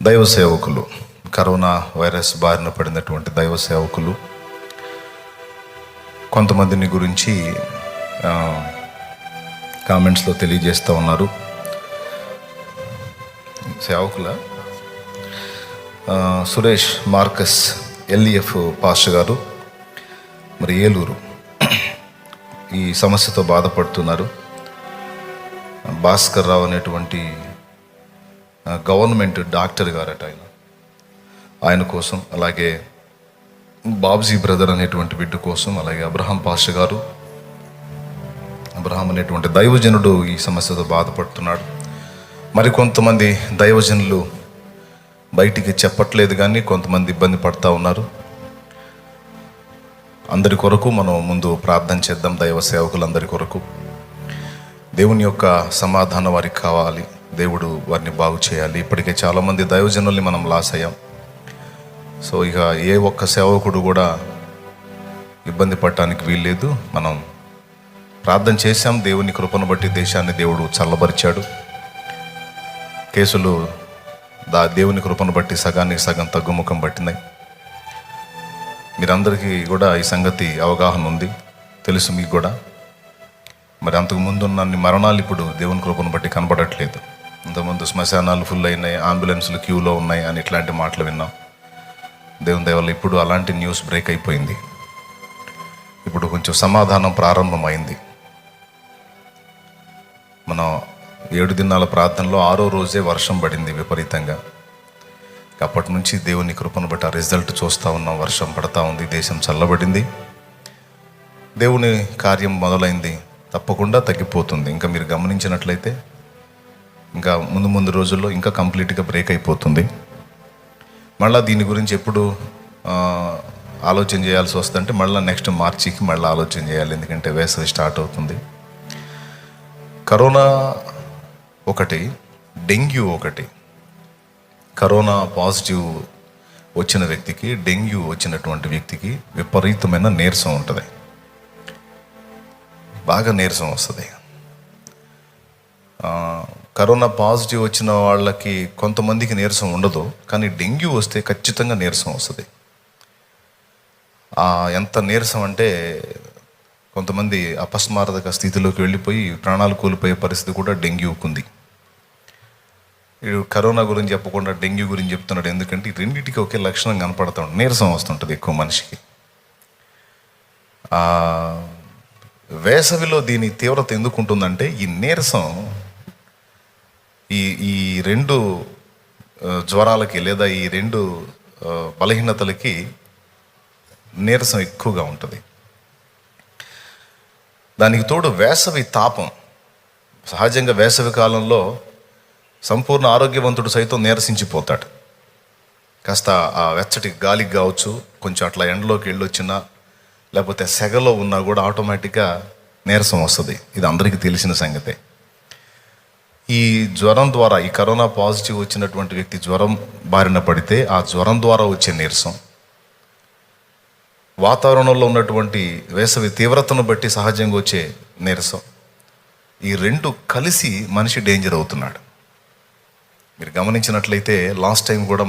దైవ సేవకులు, corona virus బారిన పడినటువంటి దైవ సేవకులు కొంతమందిని గురించి కామెంట్స్లో తెలియజేస్తూ ఉన్నారు. సేవకుల సురేష్ మార్కస్ ఎల్ఈఎఫ్ పాస్టర్ గారు మరి ఏలూరు ఈ సమస్యతో బాధపడుతున్నారు. భాస్కర్ రావు అనేటువంటి గవర్నమెంట్ డాక్టర్ గారట ఆయన కోసం, అలాగే బాబ్జీ బ్రదర్ అనేటువంటి బిడ్డ కోసం, అలాగే అబ్రహాం పాస్టర్ గారు, అబ్రహాం అనేటువంటి దైవజనుడు ఈ సమస్యతో బాధపడుతున్నాడు. మరికొంతమంది దైవజనులు బయటికి చెప్పట్లేదు, కానీ కొంతమంది ఇబ్బంది పడుతూ ఉన్నారు. అందరి కొరకు మనం ముందు ప్రార్థన చేద్దాం. దైవ సేవకులందరి కొరకు దేవుని యొక్క సమాధానం వారికి కావాలి, దేవుడు వారిని బాగు చేయాలి. ఇప్పటికే చాలామంది దైవజనుల్ని మనం లాస్ అయ్యాం. సో ఇక ఏ ఒక్క సేవకుడు కూడా ఇబ్బంది పడటానికి వీల్లేదు. మనం ప్రార్థన చేశాం. దేవుని కృపను బట్టి దేశాన్ని దేవుడు చల్లబరిచాడు. కేసులు దేవుని కృపను బట్టి సగానికి సగం తగ్గుముఖం పట్టినాయి. మీరందరికీ కూడా ఈ సంగతి అవగాహన ఉంది, తెలుసు మీకు కూడా. మరి అంతకుముందు ఉన్న మరణాలు ఇప్పుడు దేవుని కృపను బట్టి కనబడట్లేదు. ఇంతకుముందు శ్మశానాలు ఫుల్ అయినాయి, అంబులెన్స్లు క్యూలో ఉన్నాయి అని ఇట్లాంటి మాటలు విన్నాం. దేవుని దయ వల్ల ఇప్పుడు అలాంటి న్యూస్ బ్రేక్ అయిపోయింది. ఇప్పుడు కొంచెం సమాధానం ప్రారంభమైంది. మనం 7 దినాల ప్రార్థనలో 6వ రోజే వర్షం పడింది విపరీతంగా. అప్పటి నుంచి దేవుని కృపను బట్టి ఆ రిజల్ట్ చూస్తూ ఉన్నాం. వర్షం పడతా ఉంది, దేశం చల్లబడింది, దేవుని కార్యం మొదలైంది. తప్పకుండా తగ్గిపోతుంది. ఇంకా మీరు గమనించినట్లయితే ఇంకా ముందు రోజుల్లో ఇంకా కంప్లీట్గా బ్రేక్ అయిపోతుంది. మళ్ళీ దీని గురించి ఎప్పుడు ఆలోచన చేయాల్సి వస్తుందంటే మళ్ళీ నెక్స్ట్ మార్చికి మళ్ళీ ఆలోచన చేయాలి, ఎందుకంటే వేసవి స్టార్ట్ అవుతుంది. కరోనా ఒకటి, డెంగ్యూ ఒకటి. కరోనా పాజిటివ్ వచ్చిన వ్యక్తికి, డెంగ్యూ వచ్చినటువంటి వ్యక్తికి విపరీతమైన నీరసం ఉంటుంది, బాగా నీరసం వస్తుంది. కరోనా పాజిటివ్ వచ్చిన వాళ్ళకి కొంతమందికి నీరసం ఉండదు, కానీ డెంగ్యూ వస్తే ఖచ్చితంగా నీరసం వస్తుంది. ఎంత నీరసం అంటే కొంతమంది అపస్మారక స్థితిలోకి వెళ్ళిపోయి ప్రాణాలు కోల్పోయే పరిస్థితి కూడా డెంగ్యూకు ఉంది. కరోనా గురించి చెప్పకుండా డెంగ్యూ గురించి చెప్తున్నాడు, ఎందుకంటే ఈ రెండింటికి ఒకే లక్షణం కనపడుతూ ఉంటుంది. నీరసం వస్తుంటుంది ఎక్కువ మనిషికి. వేసవిలో దీని తీవ్రత ఎందుకు ఉంటుందంటే ఈ నీరసం ఈ 2 జ్వరాలకి లేదా ఈ 2 బలహీనతలకి నీరసం ఎక్కువగా ఉంటుంది. దానికి తోడు వేసవి తాపం. సహజంగా వేసవి కాలంలో సంపూర్ణ ఆరోగ్యవంతుడు సైతం నీరసించిపోతాడు. కాస్త ఆ వెచ్చటి గాలికి కావచ్చు, కొంచెం అట్లా ఎండలోకి వెళ్ళొచ్చినా లేకపోతే సెగలో ఉన్నా కూడా ఆటోమేటిక్గా నీరసం వస్తుంది. ఇది అందరికీ తెలిసిన సంగతే. ఈ జ్వరం ద్వారా, ఈ కరోనా పాజిటివ్ వచ్చినటువంటి వ్యక్తి జ్వరం బారిన పడితే ఆ జ్వరం ద్వారా వచ్చే నీరసం, వాతావరణంలో ఉన్నటువంటి వేసవి తీవ్రతను బట్టి సహజంగా వచ్చే నీరసం, ఈ 2 కలిసి మనిషి డేంజర్ అవుతున్నాడు. మీరు గమనించినట్లయితే లాస్ట్ టైం కూడా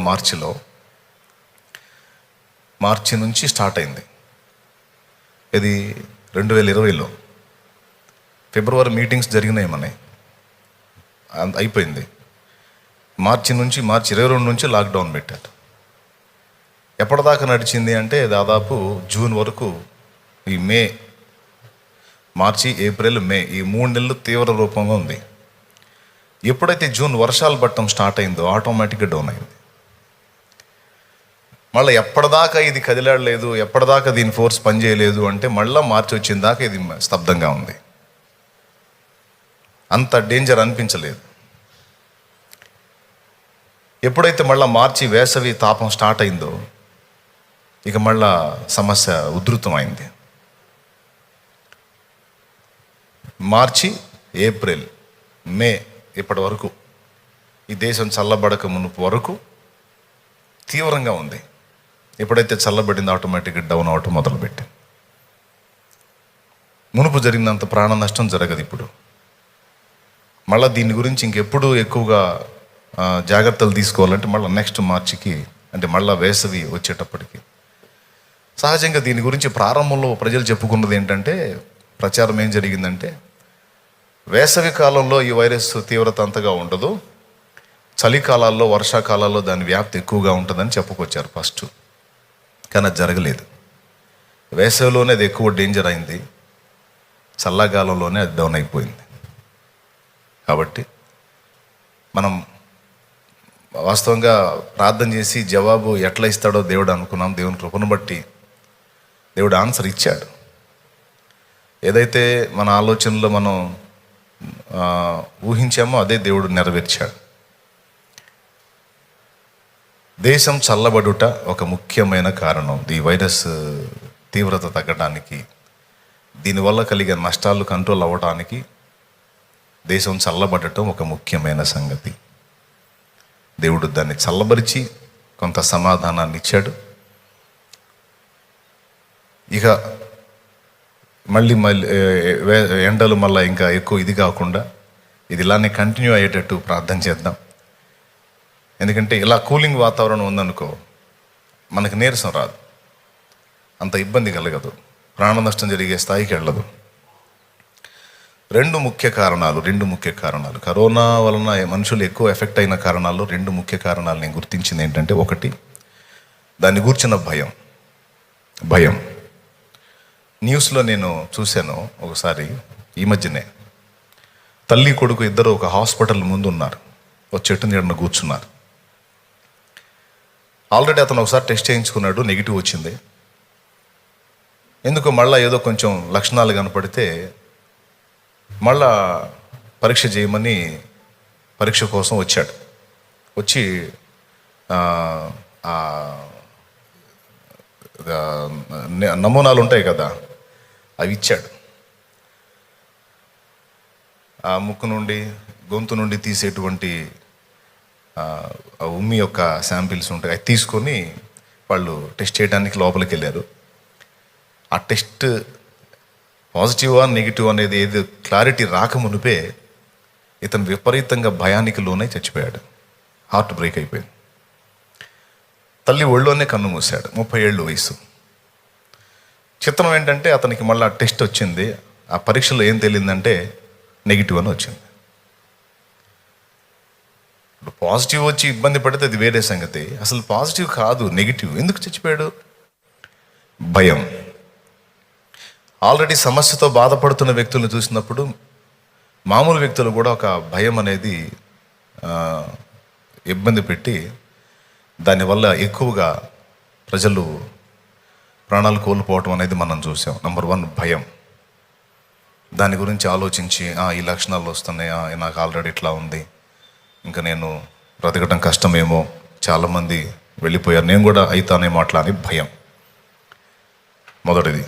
మార్చి నుంచి స్టార్ట్ అయింది. ఇది 2020లో ఫిబ్రవరి మీటింగ్స్ జరిగినాయి, మనకి అయిపోయింది. మార్చి 22 నుంచి లాక్డౌన్ పెట్టారు. ఎప్పటిదాకా నడిచింది అంటే దాదాపు జూన్ వరకు. ఈ మార్చి, ఏప్రిల్, మే ఈ 3 నెలలు తీవ్ర రూపంగా ఉంది. ఎప్పుడైతే జూన్ వర్షాలు పట్టడం స్టార్ట్ అయిందో ఆటోమేటిక్గా డౌన్ అయింది. మళ్ళీ ఎప్పటిదాకా ఇది కదిలాడలేదు, ఎప్పటిదాకా దీని ఫోర్స్ పనిచేయలేదు అంటే మళ్ళీ మార్చి వచ్చిన దాకా ఇది స్తబ్దంగా ఉంది. అంత డేంజర్ అనిపించలేదు. ఎప్పుడైతే మళ్ళీ మార్చి వేసవి తాపం స్టార్ట్ అయిందో ఇక మళ్ళా సమస్య ఉధృతమైంది. మార్చి, ఏప్రిల్, మే ఇప్పటి వరకు ఈ దేశం చల్లబడక మునుపు వరకు తీవ్రంగా ఉంది. ఎప్పుడైతే చల్లబడింది ఆటోమేటిక్గా డౌన్ అవటం మొదలుపెట్టింది. మునుపు జరిగినంత ప్రాణ నష్టం జరగదు ఇప్పుడు. మళ్ళీ దీని గురించి ఇంకెప్పుడు ఎక్కువగా జాగ్రత్తలు తీసుకోవాలంటే మళ్ళీ నెక్స్ట్ మార్చికి, అంటే మళ్ళీ వేసవి వచ్చేటప్పటికి. సహజంగా దీని గురించి ప్రారంభంలో ప్రజలు చెప్పుకున్నది ఏంటంటే, ప్రచారం ఏం జరిగిందంటే, వేసవి కాలంలో ఈ వైరస్ తీవ్రత అంతగా ఉండదు, చలికాలాల్లో వర్షాకాలాల్లో దాని వ్యాప్తి ఎక్కువగా ఉంటుందని చెప్పుకొచ్చారు ఫస్ట్. కానీ అది జరగలేదు. వేసవిలోనే అది ఎక్కువ డేంజర్ అయింది, చల్లకాలంలోనే అది డౌన్ అయిపోయింది. కాబట్టి మనం వాస్తవంగా ప్రార్థన చేసి జవాబు ఎట్లా ఇస్తాడో దేవుడు అనుకున్నాం. దేవుని కృపను బట్టి దేవుడు ఆన్సర్ ఇచ్చాడు. ఏదైతే మన ఆలోచనలో మనం ఊహించామో అదే దేవుడు నెరవేర్చాడు. దేశం చల్లబడుట ఒక ముఖ్యమైన కారణం. ఈ వైరస్ తీవ్రత తగ్గడానికి, దీనివల్ల కలిగే నష్టాలు కంట్రోల్ అవ్వడానికి దేశం చల్లబడటం ఒక ముఖ్యమైన సంగతి. దేవుడు దాన్ని చల్లబరిచి కొంత సమాధానాన్ని ఇచ్చాడు. ఇక మళ్ళీ ఎండలు మళ్ళీ ఇంకా ఎక్కువ ఇది కాకుండా ఇది ఇలానే కంటిన్యూ అయ్యేటట్టు ప్రార్థన చేద్దాం. ఎందుకంటే ఇలా కూలింగ్ వాతావరణం ఉందనుకో, మనకు నీరసం రాదు, అంత ఇబ్బంది కలగదు, ప్రాణ నష్టం జరిగే స్థాయికి వెళ్ళదు. రెండు ముఖ్య కారణాలు కరోనా వలన మనుషులు ఎక్కువ ఎఫెక్ట్ అయిన కారణాల్లో రెండు ముఖ్య కారణాలు నేను గుర్తించింది ఏంటంటే, ఒకటి దాన్ని గూర్చిన భయం. న్యూస్లో నేను చూశాను ఒకసారి, ఈ మధ్యనే తల్లి కొడుకు ఇద్దరు ఒక హాస్పిటల్ ముందు ఉన్నారు, ఒక చెట్టు నీడన కూర్చున్నారు. ఆల్రెడీ అతను ఒకసారి టెస్ట్ చేయించుకున్నాడు, నెగిటివ్ వచ్చింది. ఎందుకు మళ్ళీ ఏదో కొంచెం లక్షణాలు కనపడితే మళ్ళా పరీక్ష చేయమని పరీక్ష కోసం వచ్చాడు. వచ్చి నమూనాలు ఉంటాయి కదా, అవి ఇచ్చాడు. ఆ ముక్కు నుండి గొంతు నుండి తీసేటువంటి ఉమ్మి యొక్క శాంపిల్స్ ఉంటాయి, అవి తీసుకొని వాళ్ళు టెస్ట్ చేయడానికి లోపలికి వెళ్ళారు. ఆ టెస్ట్ పాజిటివా నెగిటివ్ అనేది ఏది క్లారిటీ రాకమునిపే ఇతను విపరీతంగా భయానికి లోనై చచ్చిపోయాడు. హార్ట్ బ్రేక్ అయిపోయింది. తల్లి ఒళ్ళోనే కన్ను మూసాడు. 30 ఏళ్ళు వయసు. చిత్రం ఏంటంటే, అతనికి మళ్ళీ టెస్ట్ వచ్చింది. ఆ పరీక్షలో ఏం తేలిందంటే నెగిటివ్ అని వచ్చింది. ఇప్పుడు పాజిటివ్ వచ్చి ఇబ్బంది పడితే అది వేరే సంగతి. అసలు పాజిటివ్ కాదు, నెగిటివ్. ఎందుకు చచ్చిపోయాడు? భయం. ఆల్రెడీ సమస్యతో బాధపడుతున్న వ్యక్తులను చూసినప్పుడు మామూలు వ్యక్తులు కూడా ఒక భయం అనేది ఇబ్బంది పెట్టి దానివల్ల ఎక్కువగా ప్రజలు ప్రాణాలు కోల్పోవటం అనేది మనం చూసాం. నెంబర్ 1 భయం. దాని గురించి ఆలోచించి ఈ లక్షణాలు వస్తున్నాయి, నాకు ఆల్రెడీ ఇట్లా ఉంది, ఇంకా నేను బ్రతకటం కష్టమేమో, చాలామంది వెళ్ళిపోయారు, నేను కూడా అవుతానేమో అట్లా అని భయం. మొదటిది.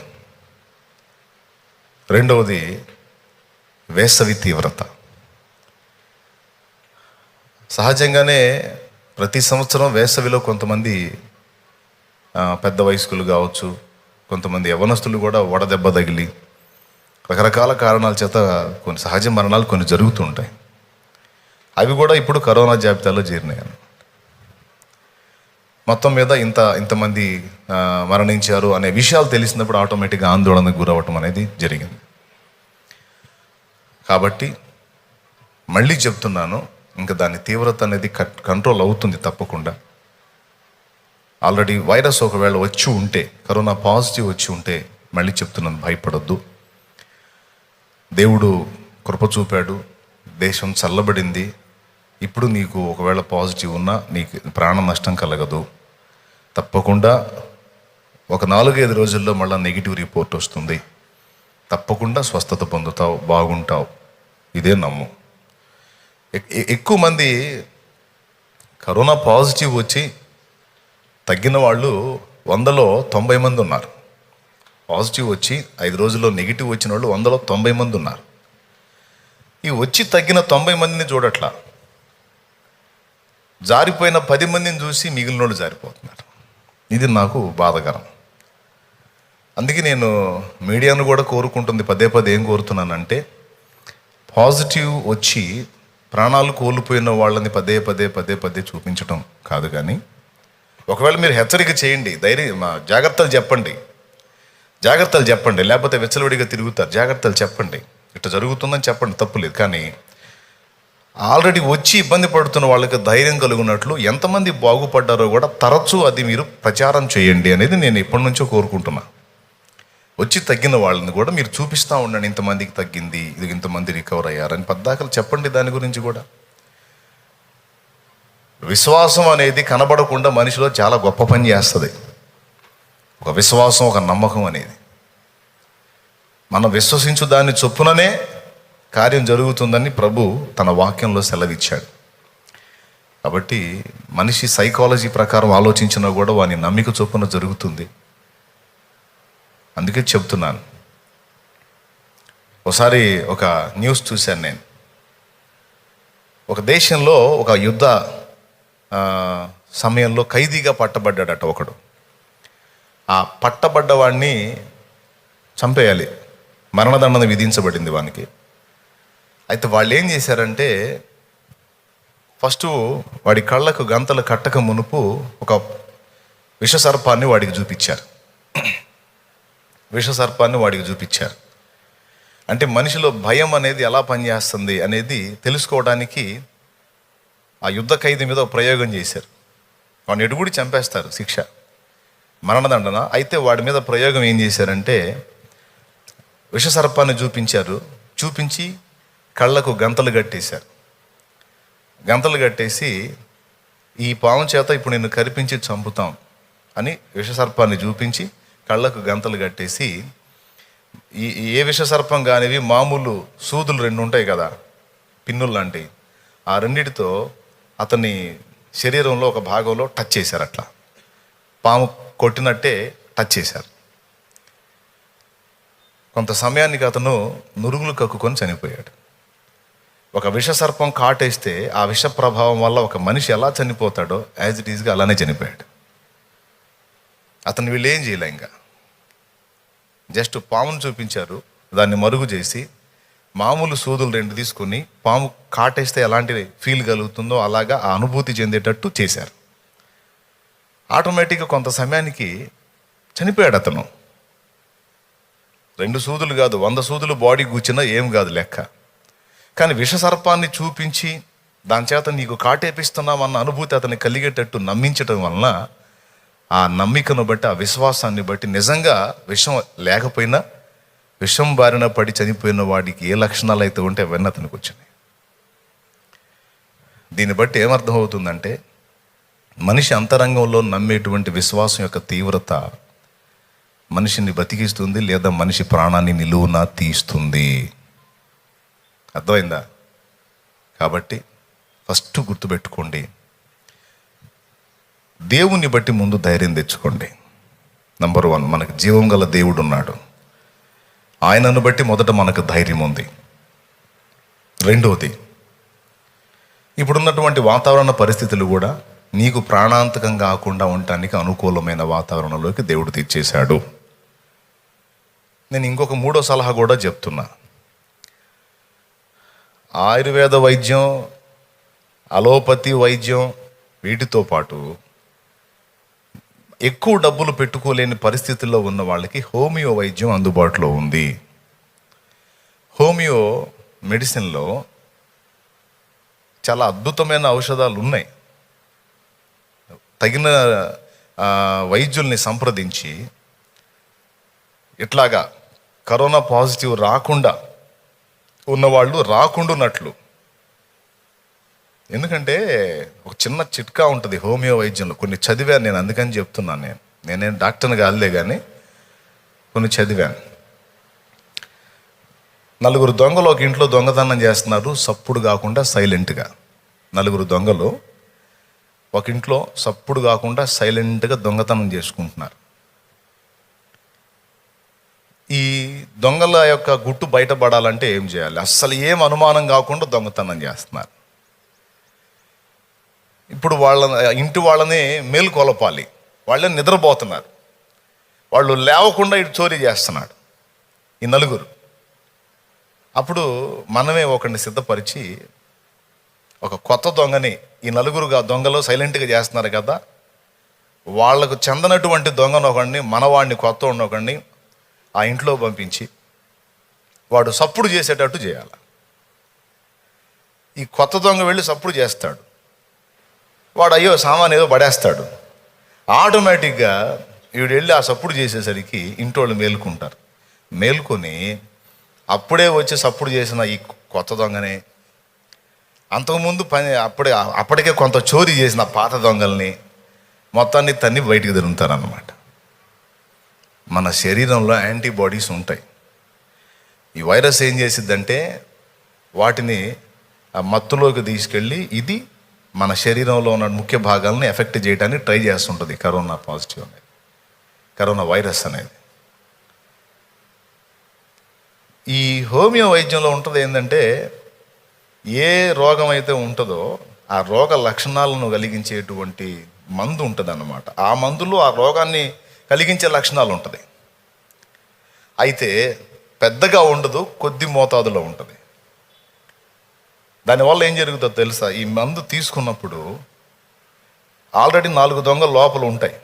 రెండవది వేసవి తీవ్రత. సహజంగానే ప్రతి సంవత్సరం వేసవిలో కొంతమంది పెద్ద వయస్కులు కావచ్చు, కొంతమంది యవ్వనస్తులు కూడా వడదెబ్బ తగిలి రకరకాల కారణాల చేత కొన్ని సహజ మరణాలు కొన్ని జరుగుతుంటాయి. అవి కూడా ఇప్పుడు కరోనా జాబితాలో చేరినాయి. మొత్తం మీద ఇంతమంది మరణించారు అనే విషయాలు తెలిసినప్పుడు ఆటోమేటిక్గా ఆందోళనకు గురవటం అనేది జరిగింది. కాబట్టి మళ్ళీ చెప్తున్నాను, ఇంకా దాని తీవ్రత అనేది కంట్రోల్ అవుతుంది తప్పకుండా. ఆల్రెడీ వైరస్ ఒకవేళ వచ్చి ఉంటే, కరోనా పాజిటివ్ వచ్చి ఉంటే, మళ్ళీ చెప్తున్నాను, భయపడొద్దు. దేవుడు కృప చూపాడు, దేశం చల్లబడింది. ఇప్పుడు నీకు ఒకవేళ పాజిటివ్ ఉన్నా నీకు ప్రాణ నష్టం కలగదు. తప్పకుండా ఒక 4-5 రోజుల్లో మళ్ళీ నెగిటివ్ రిపోర్ట్ వస్తుంది. తప్పకుండా స్వస్థత పొందుతావు, బాగుంటావు. ఇదే నమ్ము. ఎక్కువ మంది కరోనా పాజిటివ్ వచ్చి తగ్గిన వాళ్ళు 100లో 90 మంది ఉన్నారు. పాజిటివ్ వచ్చి 5 రోజుల్లో నెగిటివ్ వచ్చిన వాళ్ళు 100లో 90 మంది ఉన్నారు. ఈ వచ్చి తగ్గిన 90 మందిని చూడట్లా, జారిపోయిన 10 మందిని చూసి మిగిలిన వాళ్ళు జారిపోతున్నారు. ఇది నాకు బాధకరం. అందుకే నేను మీడియాను కూడా కోరుకుంటుంది, పదే ఏం కోరుతున్నానంటే, పాజిటివ్ వచ్చి ప్రాణాలు కోల్పోయిన వాళ్ళని పదే పదే పదే పదే చూపించటం కాదు. కానీ ఒకవేళ మీరు హెచ్చరిక చేయండి, జాగ్రత్తలు చెప్పండి, జాగ్రత్తలు చెప్పండి. లేకపోతే విచ్చలవిడిగా తిరుగుతారు. జాగ్రత్తలు చెప్పండి, ఇట్లా జరుగుతుందని చెప్పండి, తప్పులేదు. కానీ ఆల్రెడీ వచ్చి ఇబ్బంది పడుతున్న వాళ్ళకి ధైర్యం కలుగునట్లు ఎంతమంది బాగుపడ్డారో కూడా తరచూ అది మీరు ప్రచారం చేయండి అనేది నేను ఎప్పటి నుంచో కోరుకుంటున్నా. వచ్చి తగ్గిన వాళ్ళని కూడా మీరు చూపిస్తూ ఉండండి, ఇంతమందికి తగ్గింది, ఇది ఇంతమంది రికవర్ అయ్యారని పద్దాకలు చెప్పండి. దాని గురించి కూడా విశ్వాసం అనేది కనబడకుండా మనిషిలో చాలా గొప్ప పని చేస్తుంది. ఒక విశ్వాసం, ఒక నమ్మకం అనేది మనం విశ్వసించు దాన్ని చొప్పుననే కార్యం జరుగుతుందని ప్రభు తన వాక్యంలో సెలవిచ్చాడు. కాబట్టి మనిషి సైకాలజీ ప్రకారం ఆలోచించినా కూడా వాని నమ్మిక చొప్పున జరుగుతుంది. అందుకే చెప్తున్నాను. ఒకసారి ఒక న్యూస్ చూశాను నేను. ఒక దేశంలో ఒక యుద్ధ సమయంలో ఖైదీగా పట్టబడ్డాడట ఒకడు. ఆ పట్టబడ్డవాడిని చంపేయాలి, మరణదండన విధించబడింది వానికి. అయితే వాళ్ళు ఏం చేశారంటే, ఫస్ట్ వాడి కళ్ళకు గంతలు కట్టక మునుపు ఒక విషసర్పాన్ని వాడికి చూపించారు. విషసర్పాన్ని వాడికి చూపించారు. అంటే మనిషిలో భయం అనేది ఎలా పనిచేస్తుంది అనేది తెలుసుకోవడానికి ఆ యుద్ధ ఖైదీ మీద ఒక ప్రయోగం చేశారు. వాడిని ఎడుగుడి చంపేస్తారు, శిక్ష మరణదండన. అయితే వాడి మీద ప్రయోగం ఏం చేశారంటే, విషసర్పాన్ని చూపించారు. చూపించి కళ్ళకు గంతలు కట్టేశారు. గంతలు కట్టేసి, ఈ పాము చేత ఇప్పుడు నిన్ను కరిపించి చంపుతాం అని విషసర్పాన్ని చూపించి కళ్ళకు గంతలు కట్టేసి, ఏ విషసర్పం కానివి మామూలు సూదులు 2 ఉంటాయి కదా, పిన్నులు లాంటివి, ఆ రెండిటితో అతని శరీరంలో ఒక భాగంలో టచ్ చేశారు. అట్లా పాము కొట్టినట్టే టచ్ చేశారు. కొంత సమయానికి అతను నురుగులు కక్కుకొని చనిపోయాడు. ఒక విషసర్పం కాటేస్తే ఆ విష ప్రభావం వల్ల ఒక మనిషి ఎలా చనిపోతాడో యాజ్ ఇట్ ఈజ్గా అలానే చనిపోయాడు. అతను వీళ్ళు ఏం చేయలే, ఇంకా జస్ట్ పామును చూపించారు, దాన్ని మరుగు చేసి మామూలు సూదులు 2 తీసుకొని పాము కాటేస్తే ఎలాంటి ఫీల్ కలుగుతుందో అలాగా ఆ అనుభూతి చెందేటట్టు చేశారు. ఆటోమేటిక్గా కొంత సమయానికి చనిపోయాడు అతను. 2 సూదులు కాదు, 100 సూదులు బాడీ కూర్చున్నా ఏం కాదు లెక్క. కానీ విషసర్పాన్ని చూపించి దాని చేత నీకు కాటేపిస్తున్నామన్న అనుభూతి అతన్ని కలిగేటట్టు నమ్మించటం వలన, ఆ నమ్మికను బట్టి, ఆ విశ్వాసాన్ని బట్టి నిజంగా విషం లేకపోయినా విషం బారిన పడి చనిపోయిన వాడికి ఏ లక్షణాలు అయితే ఉంటే అవన్నీ అతనికి వచ్చినాయి. దీన్ని బట్టి ఏమర్థం అవుతుందంటే, మనిషి అంతరంగంలో నమ్మేటువంటి విశ్వాసం యొక్క తీవ్రత మనిషిని బతికిస్తుంది, లేదా మనిషి ప్రాణాన్ని నిలువునా తీస్తుంది. అర్థమైందా? కాబట్టి ఫస్ట్ గుర్తుపెట్టుకోండి, దేవుణ్ణి బట్టి ముందు ధైర్యం తెచ్చుకోండి. నంబర్ 1, మనకు జీవం గల దేవుడు ఉన్నాడు, ఆయనను బట్టి మొదట మనకు ధైర్యం ఉంది. రెండవది, ఇప్పుడున్నటువంటి వాతావరణ పరిస్థితులు కూడా నీకు ప్రాణాంతకం కాకుండా ఉండటానికి అనుకూలమైన వాతావరణంలోకి దేవుడు తెచ్చేశాడు. నేను ఇంకొక 3వ సలహా కూడా చెప్తున్నా. ఆయుర్వేద వైద్యం, అలోపతి వైద్యం, వీటితో పాటు ఎక్కువ డబ్బులు పెట్టుకోలేని పరిస్థితుల్లో ఉన్న వాళ్ళకి హోమియో వైద్యం అందుబాటులో ఉంది. హోమియో మెడిసిన్లో చాలా అద్భుతమైన ఔషధాలు ఉన్నాయి. తగిన వైద్యుల్ని సంప్రదించి ఇట్లాగా కరోనా పాజిటివ్ రాకుండా ఉన్నవాళ్ళు రాకుండానట్లు. ఎందుకంటే ఒక చిన్న చిట్కా ఉంటుంది హోమియో వైద్యంలో, కొన్ని చదివాను నేను, అందుకని చెప్తున్నాను. నేనేం డాక్టర్ని కాదులే కానీ కొన్ని చదివాను. 4 దొంగలు ఒక ఇంట్లో దొంగతనం చేస్తున్నారు, సప్పుడు కాకుండా సైలెంట్గా. 4 దొంగలు ఒక ఇంట్లో సప్పుడు కాకుండా సైలెంట్గా దొంగతనం చేసుకుంటున్నారు. ఈ దొంగల యొక్క గుట్టు బయటపడాలంటే ఏం చేయాలి? అస్సలు ఏం అనుమానం కాకుండా దొంగతనం చేస్తున్నారు. ఇప్పుడు ఇంటి వాళ్ళని మేలుకొలపాలి, వాళ్ళని నిద్రపోతున్నారు, వాళ్ళు లేవకుండా ఇటు చోరీ చేస్తున్నాడు ఈ 4. అప్పుడు మనమే ఒకరిని సిద్ధపరిచి ఒక కొత్త దొంగని ఈ నలుగురుగా దొంగలు సైలెంట్గా చేస్తున్నారు కదా, వాళ్లకు చెందనటువంటి దొంగను ఒకడిని, మనవాడిని కొత్త ఒకడిని ఆ ఇంట్లో పంపించి వాడు సప్పుడు చేసేటట్టు చేయాలి. ఈ కొత్త దొంగ వెళ్ళి సప్పుడు చేస్తాడు, వాడు అయ్యో సామాన్ ఏదో పడేస్తాడు. ఆటోమేటిక్గా వీడు వెళ్ళి ఆ సప్పుడు చేసేసరికి ఇంటోళ్ళు మేలుకుంటారు. మేలుకొని అప్పుడే వచ్చి సప్పుడు చేసిన ఈ కొత్త దొంగని, అంతకుముందు అప్పటికే కొంత చోరీ చేసిన పాత దొంగల్ని మొత్తాన్ని తన్ని బయటికి తిరుగుతారన్నమాట. మన శరీరంలో యాంటీబాడీస్ ఉంటాయి. ఈ వైరస్ ఏం చేసిద్దంటే వాటిని ఆ మత్తులోకి తీసుకెళ్ళి ఇది మన శరీరంలో ఉన్న ముఖ్య భాగాలను ఎఫెక్ట్ చేయడానికి ట్రై చేస్తుంటుంది కరోనా పాజిటివ్ అనేది, కరోనా వైరస్ అనేది. ఈ హోమియో వైద్యంలో ఉంటుంది ఏంటంటే, ఏ రోగం అయితే ఉంటుందో ఆ రోగ లక్షణాలను కలిగించేటువంటి మందు ఉంటుంది అన్నమాట. ఆ మందులో ఆ రోగాన్ని కలిగించే లక్షణాలు ఉంటుంది. అయితే పెద్దగా ఉండదు, కొద్ది మోతాదులో ఉంటుంది. దానివల్ల ఏం జరుగుతుందో తెలుసా? ఈ మందు తీసుకున్నప్పుడు ఆల్రెడీ 4 దొంగలు లోపల ఉంటాయి.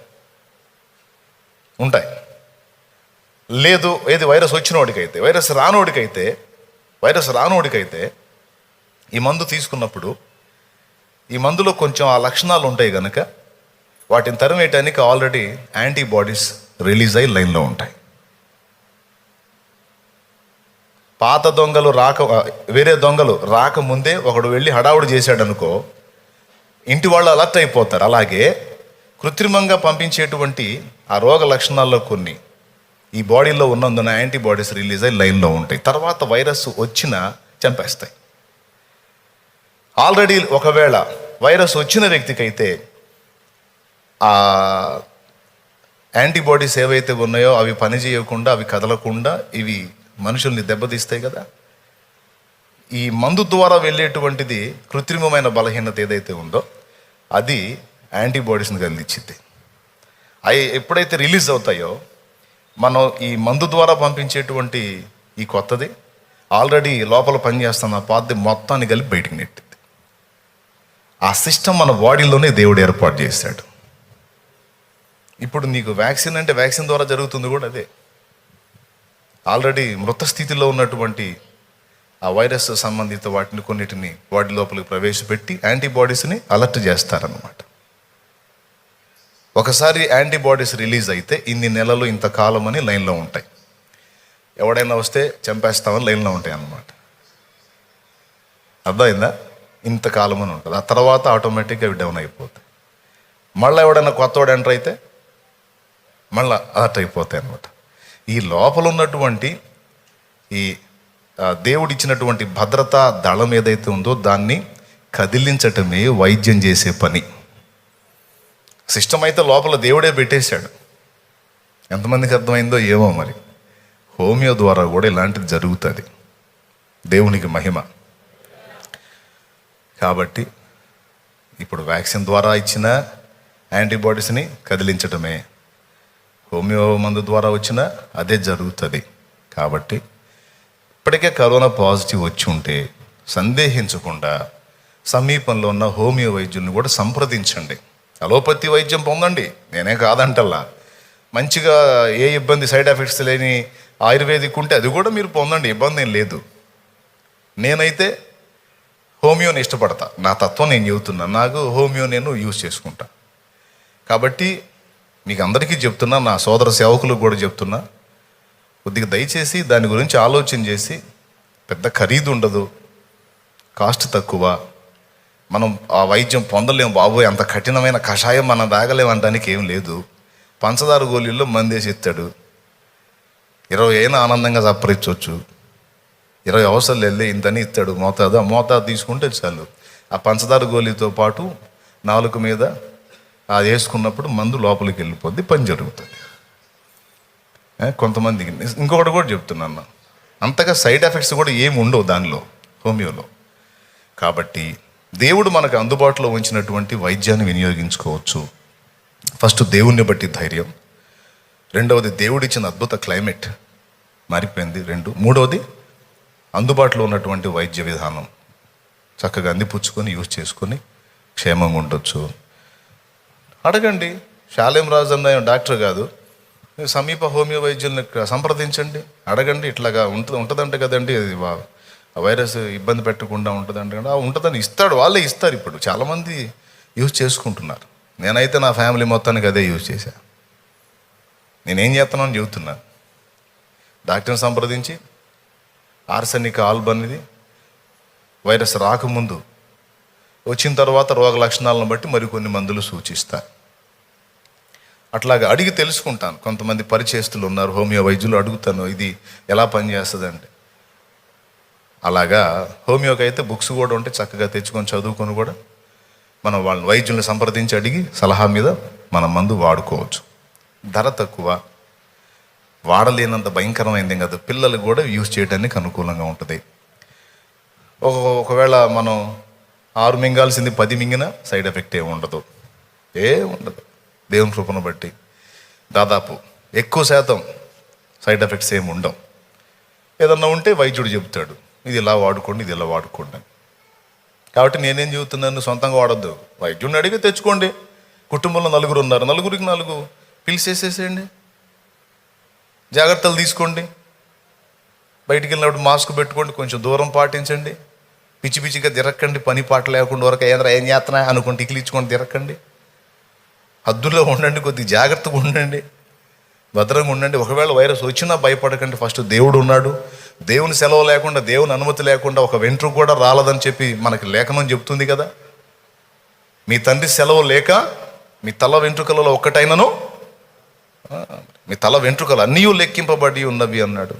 లేదు ఏది వైరస్ వచ్చినోడికైతే, వైరస్ రానోడికైతే ఈ మందు తీసుకున్నప్పుడు ఈ మందులో కొంచెం ఆ లక్షణాలు ఉంటాయి కనుక వాటిని తరిమేయటానికి ఆల్రెడీ యాంటీబాడీస్ రిలీజ్ అయ్యి లైన్లో ఉంటాయి. పాత దొంగలు వేరే దొంగలు రాకముందే ఒకడు వెళ్ళి హడావుడు చేశాడు అనుకో, ఇంటి వాళ్ళు అలర్ట్ అయిపోతారు. అలాగే కృత్రిమంగా పంపించేటువంటి ఆ రోగ లక్షణాల్లో కొన్ని ఈ బాడీలో ఉన్నందున యాంటీబాడీస్ రిలీజ్ అయ్యి లైన్లో ఉంటాయి. తర్వాత వైరస్ వచ్చినా చంపేస్తాయి. ఆల్రెడీ ఒకవేళ వైరస్ వచ్చిన వ్యక్తికైతే ఆ యాంటీబాడీస్ ఏవైతే ఉన్నాయో అవి పనిచేయకుండా, అవి కదలకుండా ఇవి మనుషుల్ని దెబ్బతీస్తాయి కదా. ఈ మందు ద్వారా వెళ్ళేటువంటిది కృత్రిమమైన బలహీనత ఏదైతే ఉందో అది యాంటీబాడీస్ని కలిగించింది. అవి ఎప్పుడైతే రిలీజ్ అవుతాయో మనం ఈ మందు ద్వారా పంపించేటువంటి ఈ కొత్తది ఆల్రెడీ లోపల పనిచేస్తున్న పాతది మొత్తాన్ని కలిపి బయటికి నెట్టింది. ఆ సిస్టమ్ మన బాడీలోనే దేవుడు ఏర్పాటు చేశాడు. ఇప్పుడు నీకు వ్యాక్సిన్ అంటే వ్యాక్సిన్ ద్వారా జరుగుతుంది కూడా అదే. ఆల్రెడీ మృత స్థితిలో ఉన్నటువంటి ఆ వైరస్ సంబంధిత వాటిని కొన్నిటిని బాడీ లోపలికి ప్రవేశపెట్టి యాంటీబాడీస్ని అలర్ట్ చేస్తారన్నమాట. ఒకసారి యాంటీబాడీస్ రిలీజ్ అయితే ఇన్ని నెలలు ఇంతకాలం అని లైన్లో ఉంటాయి. ఎవడైనా వస్తే చంపేస్తామని లైన్లో ఉంటాయి అన్నమాట. అర్థమైందా? ఇంతకాలం అని ఉంటుంది. ఆ తర్వాత ఆటోమేటిక్గా అవి డౌన్ అయిపోతాయి. మళ్ళీ ఎవడైనా కొత్తవాడు ఎంటర్ అయితే మళ్ళీ అలర్ట్ అయిపోతాయి అన్నమాట. ఈ లోపల ఉన్నటువంటి ఈ దేవుడిచ్చినటువంటి భద్రతా దళం ఏదైతే ఉందో దాన్ని కదిలించటమే వైద్యం చేసే పని. సిస్టమ్ అయితే లోపల దేవుడే పెట్టేశాడు. ఎంతమందికి అర్థమైందో ఏమో మరి. హోమియో ద్వారా కూడా ఇలాంటిది జరుగుతుంది. దేవునికి మహిమ. కాబట్టి ఇప్పుడు వ్యాక్సిన్ ద్వారా ఇచ్చిన యాంటీబాడీస్ని కదిలించటమే, హోమియో మందు ద్వారా వచ్చిన అదే జరుగుతుంది. కాబట్టి ఇప్పటికే కరోనా పాజిటివ్ వచ్చి ఉంటే సందేహించకుండా సమీపంలో ఉన్న హోమియో వైద్యుల్ని కూడా సంప్రదించండి. అలోపతి వైద్యం పొందండి, నేనే కాదంటల్లా. మంచిగా ఏ ఇబ్బంది, సైడ్ ఎఫెక్ట్స్ లేని ఆయుర్వేదిక్ ఉంటే అది కూడా మీరు పొందండి, ఇబ్బంది ఏం లేదు. నేనైతే హోమియోని ఇష్టపడతా. నా తత్వం నేను చెబుతున్నాను. నాకు హోమియో నేను యూజ్ చేసుకుంటా. కాబట్టి మీకు అందరికీ చెప్తున్నా, నా సోదర సేవకులకు కూడా చెప్తున్నా, కొద్దిగా దయచేసి దాని గురించి ఆలోచన చేసి, పెద్ద ఖరీదు ఉండదు, కాస్ట్ తక్కువ, మనం ఆ వైద్యం పొందలేము బాబోయ్, అంత కఠినమైన కషాయం మనం తాగలేమనడానికి ఏం లేదు. పంచదార గోళీల్లో మందేసి ఇస్తాడు, 20 అయినా ఆనందంగా చప్పరించవచ్చు. 20 అవసరం వెళ్ళి ఇంతని ఇస్తాడు మోతాదు. ఆ మోతాదు తీసుకుంటే చాలు. ఆ పంచదార గోళీతో పాటు నాలుక మీద అది వేసుకున్నప్పుడు మందు లోపలికి వెళ్ళిపోద్ది, పని జరుగుతుంది. కొంతమందికి ఇంకొకటి కూడా చెప్తున్నాను, అంతగా సైడ్ ఎఫెక్ట్స్ కూడా ఏమి ఉండవు దానిలో, హోమియోలో. కాబట్టి దేవుడు మనకు అందుబాటులో ఉంచినటువంటి వైద్యాన్ని వినియోగించుకోవచ్చు. ఫస్ట్ దేవుణ్ణి బట్టి ధైర్యం, రెండవది దేవుడిచ్చిన అద్భుత క్లైమేట్ మారిపోయింది, మూడవది అందుబాటులో ఉన్నటువంటి వైద్య విధానం చక్కగా అందిపుచ్చుకొని యూజ్ చేసుకొని క్షేమంగా ఉండొచ్చు. అడగండి. శాలేం రాజు అన్న డాక్టర్ కాదు, సమీప హోమియో వైద్యుల్ని సంప్రదించండి, అడగండి. ఇట్లాగా ఉంటుందంటే కదండి అది వైరస్ ఇబ్బంది పెట్టకుండా ఉంటుందంటే కదా, ఉంటుందని ఇస్తాడు, వాళ్ళే ఇస్తారు. ఇప్పుడు చాలామంది యూజ్ చేసుకుంటున్నారు. నేనైతే నా ఫ్యామిలీ మొత్తానికి అదే యూజ్ చేశా. నేనేం చేస్తున్నాను చెబుతున్నాను. డాక్టర్ని సంప్రదించి ఆర్సెనిక్ ఆల్బనిది వైరస్ రాకముందు, వచ్చిన తర్వాత రోగ లక్షణాలను బట్టి మరికొన్ని మందులు సూచిస్తా. అట్లాగా అడిగి తెలుసుకుంటాను. కొంతమంది పరిచయస్తులు ఉన్నారు హోమియో వైద్యులు, అడుగుతాను ఇది ఎలా పనిచేస్తుంది అంటే. అలాగా హోమియోకి అయితే బుక్స్ కూడా ఉంటే చక్కగా తెచ్చుకొని చదువుకొని కూడా మనం వాళ్ళని వైద్యుల్ని సంప్రదించి అడిగి సలహా మీద మన మందు వాడుకోవచ్చు. ధర తక్కువ, వాడలేనంత భయంకరమైంది కాదు, పిల్లలకు కూడా యూజ్ చేయడానికి అనుకూలంగా ఉంటుంది. ఒకవేళ మనం 6 మింగాల్సింది 10 మింగినా సైడ్ ఎఫెక్ట్ ఏమి ఉండదు. దేవుని కృపను బట్టి దాదాపు ఎక్కువ శాతం సైడ్ ఎఫెక్ట్స్ ఏమి ఉండవు. ఏదన్నా ఉంటే వైద్యుడు చెబుతాడు, ఇది ఇలా వాడుకోండి, ఇది ఇలా వాడుకోండి అని. కాబట్టి నేనేం చెబుతున్నాను, సొంతంగా వాడద్దు, వైద్యుడిని అడిగి తెచ్చుకోండి. కుటుంబంలో 4 ఉన్నారు, 4కి 4 పిలిచేసేసేయండి. జాగ్రత్తలు తీసుకోండి. బయటికి వెళ్ళినప్పుడు మాస్క్ పెట్టుకోండి, కొంచెం దూరం పాటించండి. పిచ్చి పిచ్చిగా తిరక్కండి, పని పాట లేకుండా వరకు ఏం చేస్తున్నా అనుకుంటే ఇకిలిచ్చుకొని తిరక్కండి. హద్దులో ఉండండి, కొద్దిగా జాగ్రత్తగా ఉండండి, భద్రంగా ఉండండి. ఒకవేళ వైరస్ వచ్చినా భయపడకండి. ఫస్ట్ దేవుడు ఉన్నాడు. దేవుని సెలవు లేకుండా, దేవుని అనుమతి లేకుండా ఒక వెంట్రుక కూడా రాలదని చెప్పి మనకి లేఖనం చెప్తుంది కదా. మీ తండ్రి సెలవు లేక మీ తల వెంట్రుకలలో ఒక్కటైనను, మీ తల వెంట్రుకలు అన్నీ లెక్కింపబడి ఉన్నవి అన్నాడు.